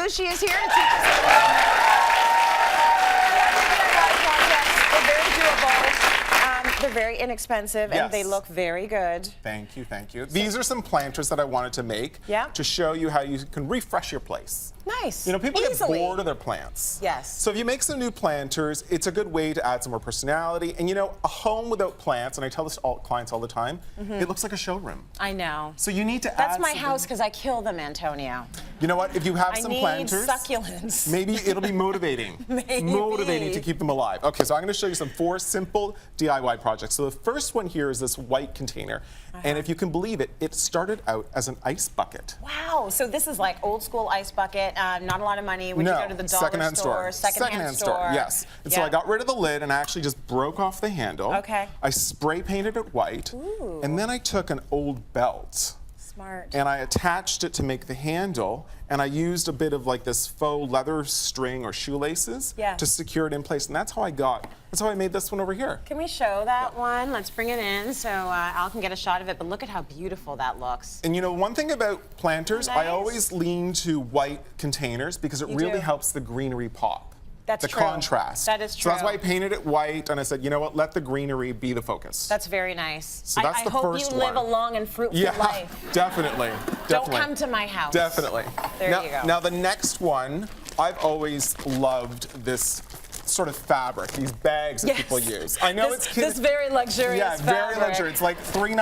Bellusci is here to teach us They're very doable. They're very inexpensive, and they look very good. Thank you, thank you. These are some planters that I wanted to make to show you how you can refresh your place. Nice. You know, people get bored of their plants. Yes. So if you make some new planters, it's a good way to add some more personality. And you know, a home without plants, and I tell this to all clients all the time, it looks like a showroom. I know. So you need to add That's my house because I kill them, Antonio. You know what? If you have some planters, succulents. maybe it'll be motivating. Motivating to keep them alive. Okay, so I'm going to show you some 4 simple DIY projects. So the first one here is this white container. And if you can believe it, it started out as an ice bucket. Wow, so this is like old school ice bucket, not a lot of money. Would you go to the dollar store, secondhand store? Yes. And so I got rid of the lid and I actually just broke off the handle. Okay. I spray painted it white. Ooh. And then I took an old belt. Smart. And I attached it to make the handle, and I used a bit of like this faux leather string or shoelaces to secure it in place, and that's how I made this one over here. Can we show that one? Let's bring it in so Al can get a shot of it, but look at how beautiful that looks. And you know, one thing about planters, I always lean to white containers because it really helps the greenery pop. That's true. Contrast. That is true. So that's why I painted it white, and I said, you know what, let the greenery be the focus. That's very nice. So that's the first one. I hope you live a long and fruitful life. Definitely. Don't come to my house. Definitely. There you go. Now the next one, I've always loved this sort of fabric, these bags that people use. I know this very luxurious fabric. Very luxurious. It's like $3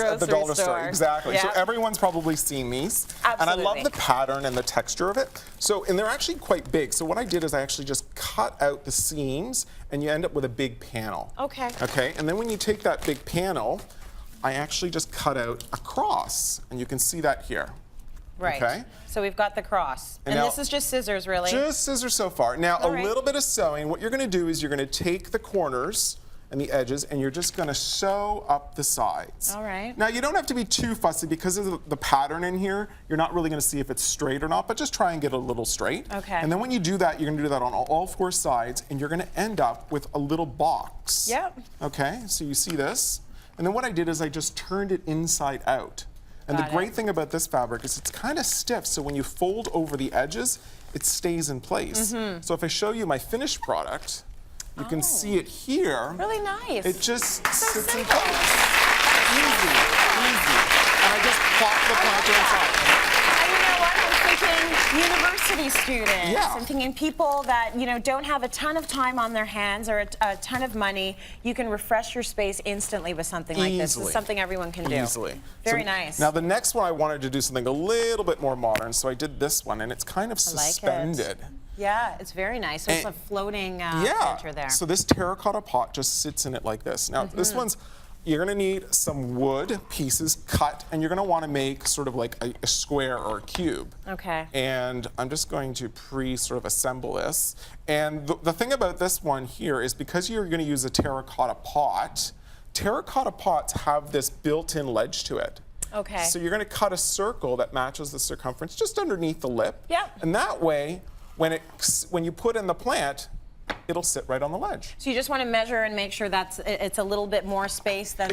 at the dollar store. Exactly. So everyone's probably seen these. Absolutely. And I love the pattern and the texture of it. So, and they're actually quite big. So what I did is I actually just cut out the seams, and you end up with a big panel. Okay. Okay. And then when you take that big panel, I actually just cut out a cross, and you can see that here. Right. Okay. So we've got the cross. And now, this is just scissors, really? Just scissors so far. Now, a little bit of sewing. What you're going to do is you're going to take the corners and the edges, and you're just going to sew up the sides. All right. Now, you don't have to be too fussy because of the pattern in here. You're not really going to see if it's straight or not, but just try and get a little straight. Okay. And then when you do that, you're going to do that on all 4 sides, and you're going to end up with a little box. Yep. Okay, so you see this. And then what I did is I just turned it inside out. And the great thing about this fabric is it's kind of stiff, so when you fold over the edges, it stays in place. So if I show you my finished product, you can see it here. Really nice. It just sits in place. Easy, easy. And I just plop the planter inside. And you know what? I'm thinking university students. I'm thinking people that, you know, don't have a ton of time on their hands or a ton of money. You can refresh your space instantly with something like this. It's something everyone can do. Easily. Very nice. Now the next one I wanted to do something a little bit more modern, so I did this one, and it's kind of suspended. Yeah, it's very nice. So it's a floating planter there. So this terracotta pot just sits in it like this. Now this one's, you're going to need some wood pieces cut, and you're going to want to make sort of like a square or a cube. Okay. And I'm just going to sort of assemble this. And the thing about this one here is because you're going to use a terracotta pots have this built-in ledge to it. Okay. So you're going to cut a circle that matches the circumference just underneath the lip. Yep. And that way, when you put in the plant, it'll sit right on the ledge. So you just want to measure and make sure it's a little bit more space than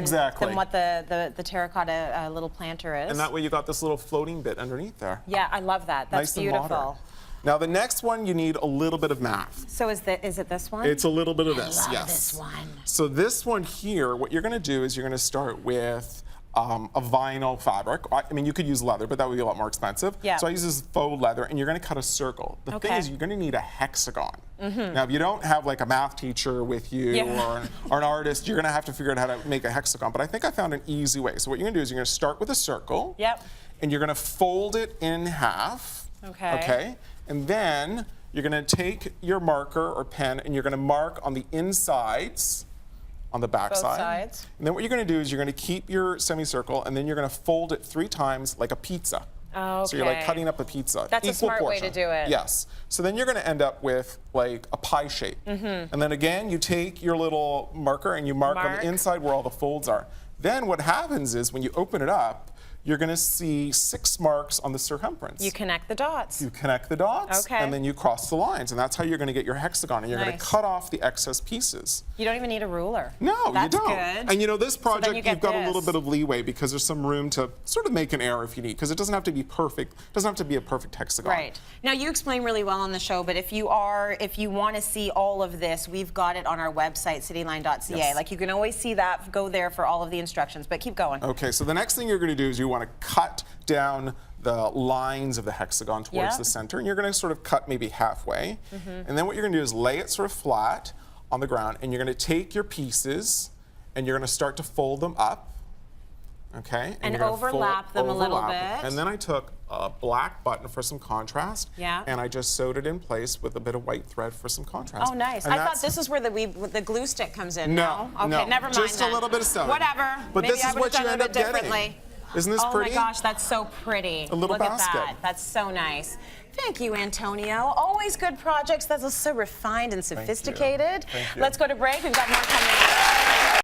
what the terracotta little planter is. And that way you got this little floating bit underneath there. Yeah, I love that. That's beautiful. And modern. Now the next one, you need a little bit of math. So is it this one? It's a little bit of this, I love this one. So this one here, what you're going to do is you're going to start with a vinyl fabric. I mean, you could use leather, but that would be a lot more expensive. Yeah. So I use this faux leather, and you're going to cut a circle. The thing is, you're going to need a hexagon. Now, if you don't have like a math teacher with you or an artist, you're going to have to figure out how to make a hexagon. But I think I found an easy way. So what you're going to do is you're going to start with a circle. Yep. And you're going to fold it in half. Okay. Okay. And then you're going to take your marker or pen, and you're going to mark on the insides. On the back side. Both sides. And then what you're going to do is you're going to keep your semicircle, and then you're going to fold it 3 times like a pizza. Okay. So you're like cutting up a pizza. That's a smart way to do it. Yes. So then you're going to end up with like a pie shape. And then again, you take your little marker and you mark on the inside where all the folds are. Then what happens is when you open it up, you're going to see 6 marks on the circumference. You connect the dots. You connect the dots, Okay. and then you cross the lines, and that's how you're going to get your hexagon, and you're going to cut off the excess pieces. You don't even need a ruler. No, That's you don't. Good. And you know, this project, you've got a little this. bit of leeway because there's some room to sort of make an error if you need, because it doesn't have to be perfect. It doesn't have to be a perfect hexagon. Right. Now, you explain really well on the show, but if you want to see all of this, we've got it on our website, cityline.ca. Yes. Like, you can always see that, go there for all of the instructions, but keep going. Okay, so the next thing you're going to do is you want to cut down the lines of the hexagon towards the center, and you're going to sort of cut maybe halfway. And then what you're going to do is lay it sort of flat on the ground, and you're going to take your pieces and you're going to start to fold them up. Okay? And you're gonna overlap them a little bit. And then I took a black button for some contrast, and I just sewed it in place with a bit of white thread for some contrast. Oh, nice. And I thought this is where the glue stick comes in. No, Okay, no. never mind. Just then. a little bit of sewing. Whatever. But Maybe this is I what would've you done end it a up bit getting. differently. Isn't this pretty? Oh my gosh, that's so pretty. A little Look basket. at that. That's so nice. Thank you, Antonio. Always good projects. That's so refined and sophisticated. Thank you. Let's go to break. We've got more coming up.